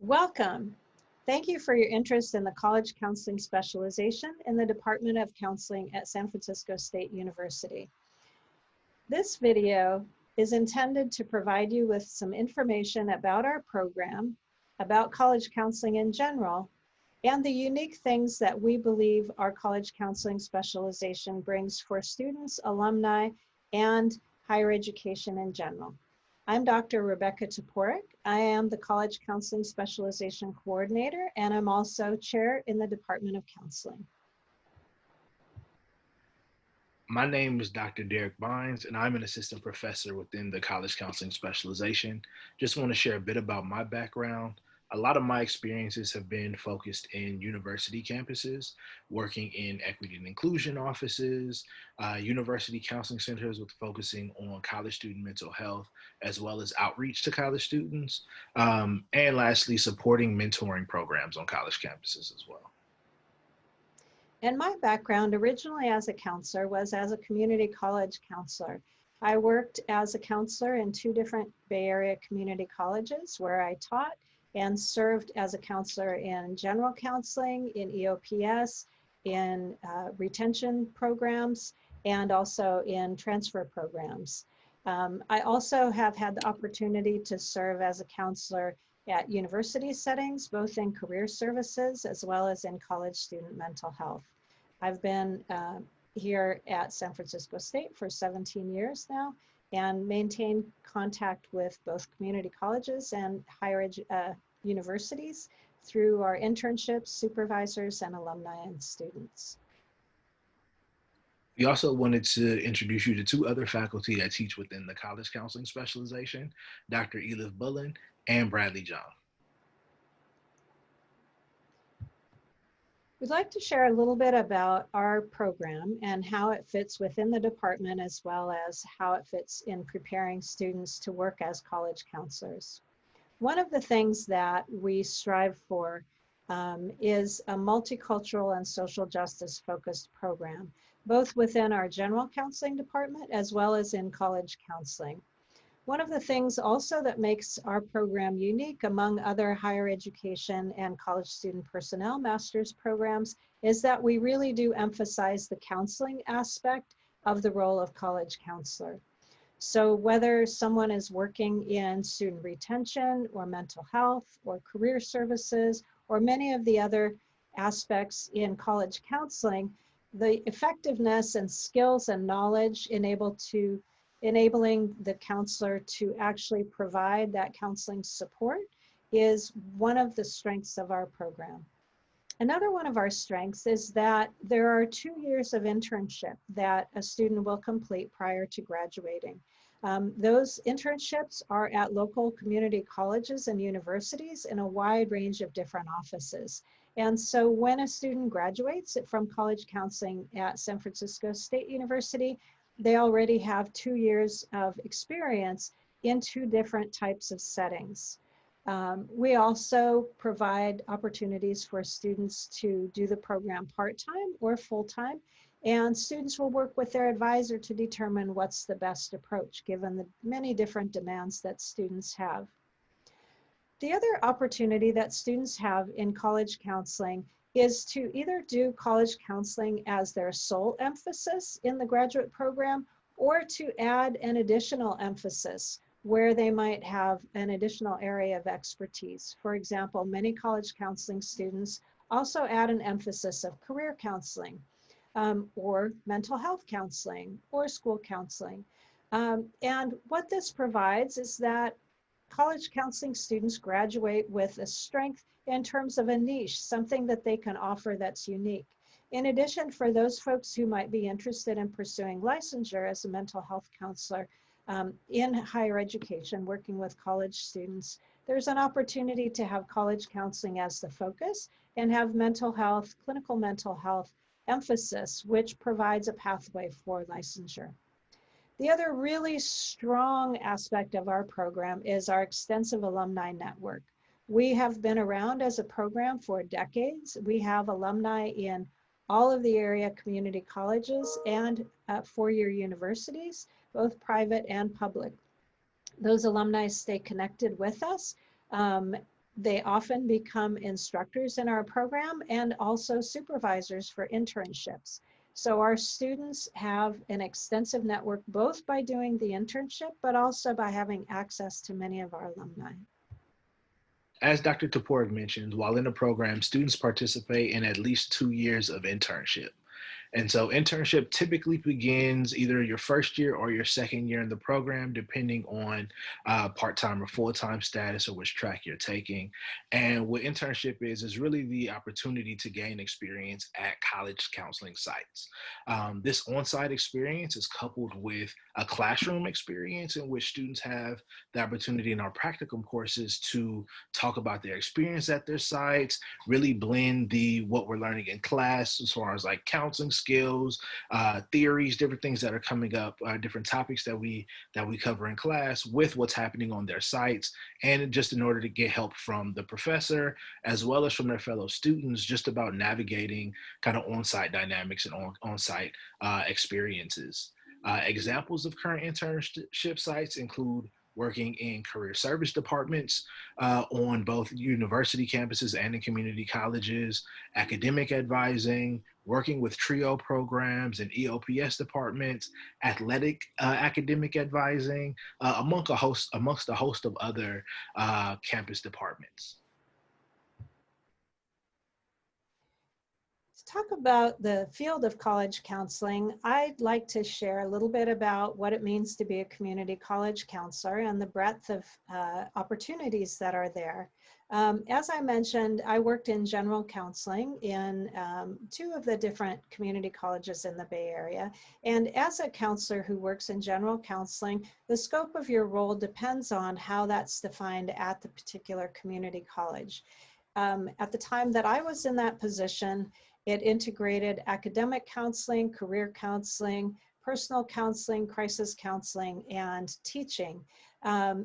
Welcome. Thank you for your interest in the college counseling specialization in the Department of Counseling at San Francisco State University. This video is intended to provide you with some information about our program, about college counseling in general, and the unique things that we believe our college counseling specialization brings for students, alumni, and higher education in general. I'm Dr. Rebecca Toporek. I am the College Counseling Specialization Coordinator, and I'm also Chair in the Department of Counseling. My name is Dr. Derek Bynes, and I'm an assistant professor within the College Counseling Specialization. Just want to share a bit about my background. A lot of my experiences have been focused in university campuses, working in equity and inclusion offices, university counseling centers with focusing on college student mental health, as well as outreach to college students, and lastly, supporting mentoring programs on college campuses as well. And my background originally as a counselor was as a community college counselor. I worked as a counselor in 2 different Bay Area community colleges where I taught and served as a counselor in general counseling, in EOPS, in retention programs, and also in transfer programs. I also have had the opportunity to serve as a counselor at university settings, both in career services as well as in college student mental health. I've been here at San Francisco State for 17 years now and maintain contact with both community colleges and higher universities through our internships, supervisors, and alumni and students. We also wanted to introduce you to 2 other faculty that teach within the college counseling specialization, Dr. Elif Bullen and Bradley John. We'd like to share a little bit about our program and how it fits within the department, as well as how it fits in preparing students to work as college counselors. One of the things that we strive for is a multicultural and social justice focused program, both within our general counseling department as well as in college counseling. One of the things also that makes our program unique among other higher education and college student personnel master's programs is that we really do emphasize the counseling aspect of the role of college counselor. So whether someone is working in student retention or mental health or career services or many of the other aspects in college counseling, the effectiveness and skills and knowledge enabling the counselor to actually provide that counseling support is one of the strengths of our program. Another one of our strengths is that there are 2 years of internship that a student will complete prior to graduating. Those internships are at local community colleges and universities in a wide range of different offices. And so when a student graduates from college counseling at San Francisco State University, they already have 2 years of experience in 2 different types of settings. We also provide opportunities for students to do the program part-time or full-time, and students will work with their advisor to determine what's the best approach given the many different demands that students have. The other opportunity that students have in college counseling is to either do college counseling as their sole emphasis in the graduate program or to add an additional emphasis where they might have an additional area of expertise. For example, many college counseling students also add an emphasis of career counseling or mental health counseling or school counseling. And what this provides is that college counseling students graduate with a strength in terms of a niche, something that they can offer that's unique. In addition, for those folks who might be interested in pursuing licensure as a mental health counselor in higher education, working with college students, there's an opportunity to have college counseling as the focus and have mental health, clinical mental health emphasis, which provides a pathway for licensure. The other really strong aspect of our program is our extensive alumni network. We have been around as a program for decades. We have alumni in all of the area community colleges and 4-year universities, both private and public. Those alumni stay connected with us They often become instructors in our program and also supervisors for internships. So our students have an extensive network both by doing the internship, but also by having access to many of our alumni. As Dr. Toporek mentioned, while in the program, students participate in at least 2 years of internship. And so internship typically begins either your first year or your second year in the program, depending on part-time or full-time status or which track you're taking. And what internship is really the opportunity to gain experience at college counseling sites. This on-site experience is coupled with a classroom experience in which students have the opportunity in our practicum courses to talk about their experience at their sites, really blend the what we're learning in class as far as like counseling skills, theories, different things that are coming up, different topics that we cover in class with what's happening on their sites, and just in order to get help from the professor as well as from their fellow students, just about navigating kind of on-site dynamics and on-site experiences. Examples of current internship sites include working in career service departments on both university campuses and in community colleges, academic advising, working with TRIO programs and EOPS departments, athletic academic advising, amongst a host of other campus departments. To talk about the field of college counseling, I'd like to share a little bit about what it means to be a community college counselor and the breadth of opportunities that are there. As I mentioned, I worked in general counseling in 2 of the different community colleges in the Bay Area. And as a counselor who works in general counseling, the scope of your role depends on how that's defined at the particular community college. At the time that I was in that position, it integrated academic counseling, career counseling, personal counseling, crisis counseling, and teaching.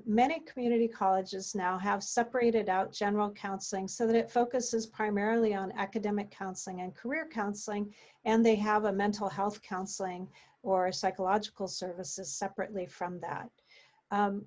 Many community colleges now have separated out general counseling so that it focuses primarily on academic counseling and career counseling, and they have a mental health counseling or psychological services separately from that.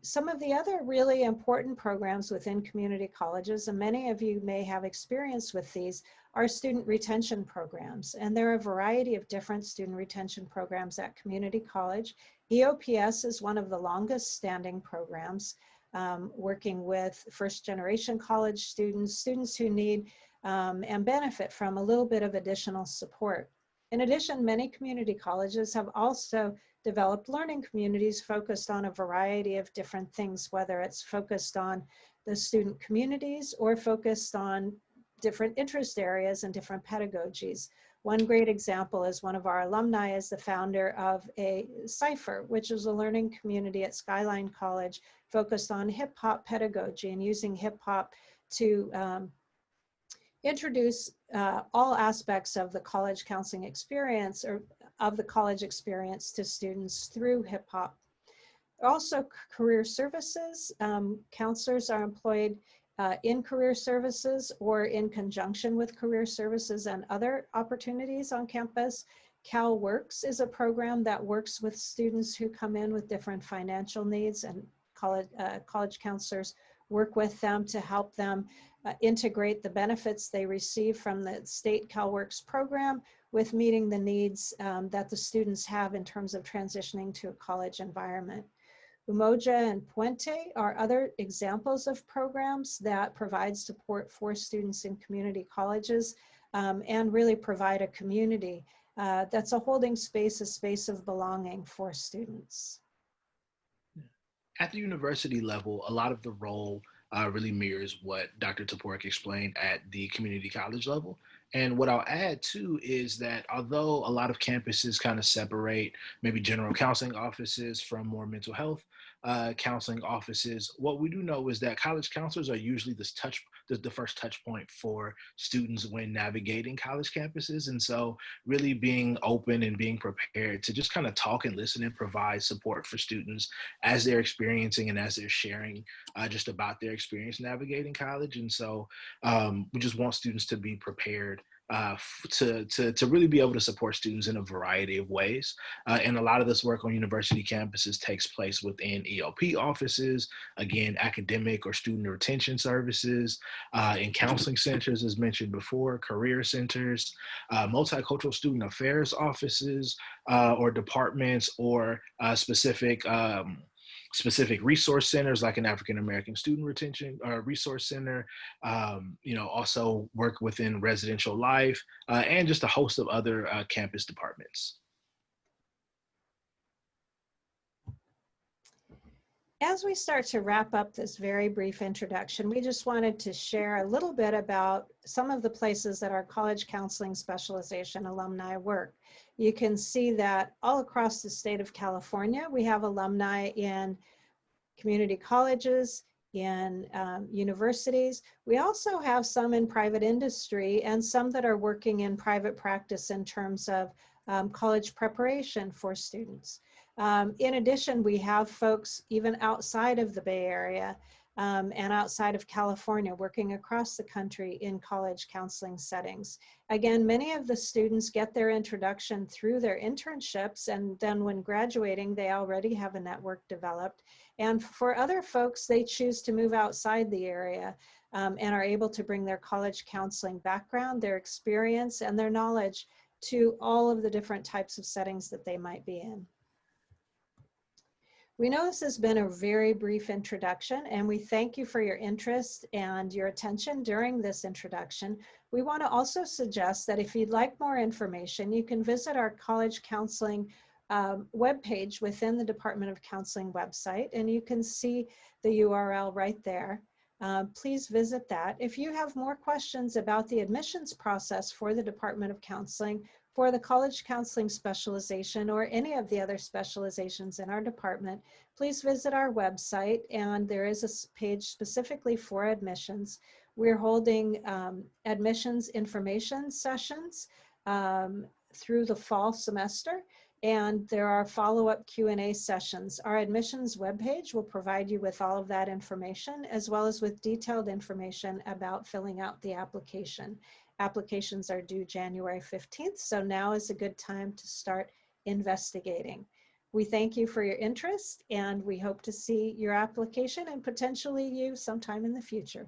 Some of the other really important programs within community colleges, and many of you may have experience with these, are student retention programs. And there are a variety of different student retention programs at community college. EOPS is one of the longest standing programs, working with first generation college students, students who need and benefit from a little bit of additional support. In addition, many community colleges have also developed learning communities focused on a variety of different things, whether it's focused on the student communities or focused on different interest areas and different pedagogies. One great example is one of our alumni is the founder of a Cypher, which is a learning community at Skyline College focused on hip hop pedagogy and using hip hop to introduce all aspects of the college counseling experience or of the college experience to students through hip hop. Also, career services. Counselors are employed in career services or in conjunction with career services and other opportunities on campus. CalWorks is a program that works with students who come in with different financial needs, and college counselors work with them to help them integrate the benefits they receive from the state CalWorks program with meeting the needs that the students have in terms of transitioning to a college environment. Umoja and Puente are other examples of programs that provide support for students in community colleges and really provide a community that's a holding space, a space of belonging for students. At the university level, a lot of the role really mirrors what Dr. Toporek explained at the community college level. And what I'll add too is that although a lot of campuses kind of separate maybe general counseling offices from more mental health counseling offices, what we do know is that college counselors are usually the first touch point for students when navigating college campuses. And so really being open and being prepared to just kind of talk and listen and provide support for students as they're experiencing and as they're sharing just about their experience navigating college. And so we just want students to be prepared to really be able to support students in a variety of ways. And a lot of this work on university campuses takes place within EOP offices, again, academic or student retention services, in counseling centers, as mentioned before, career centers, multicultural student affairs offices, or departments, or specific resource centers like an African American Student Retention Resource Center, also work within residential life, and just a host of other campus departments. As we start to wrap up this very brief introduction, we just wanted to share a little bit about some of the places that our college counseling specialization alumni work. You can see that all across the state of California, we have alumni in community colleges, in universities. We also have some in private industry and some that are working in private practice in terms of college preparation for students. In addition, we have folks even outside of the Bay Area and outside of California working across the country in college counseling settings. Again, many of the students get their introduction through their internships, and then when graduating, they already have a network developed. And for other folks, they choose to move outside the area and are able to bring their college counseling background, their experience, and their knowledge to all of the different types of settings that they might be in. We know this has been a very brief introduction, and we thank you for your interest and your attention during this introduction. We want to also suggest that if you'd like more information, you can visit our college counseling webpage within the Department of Counseling website, and you can see the URL right there. Please visit that. If you have more questions about the admissions process for the Department of Counseling, for the college counseling specialization, or any of the other specializations in our department, please visit our website, and there is a page specifically for admissions. We're holding admissions information sessions through the fall semester, and there are follow-up Q&A sessions. Our admissions webpage will provide you with all of that information, as well as with detailed information about filling out the application. Applications are due January 15th, so now is a good time to start investigating. We thank you for your interest, and we hope to see your application and potentially you sometime in the future.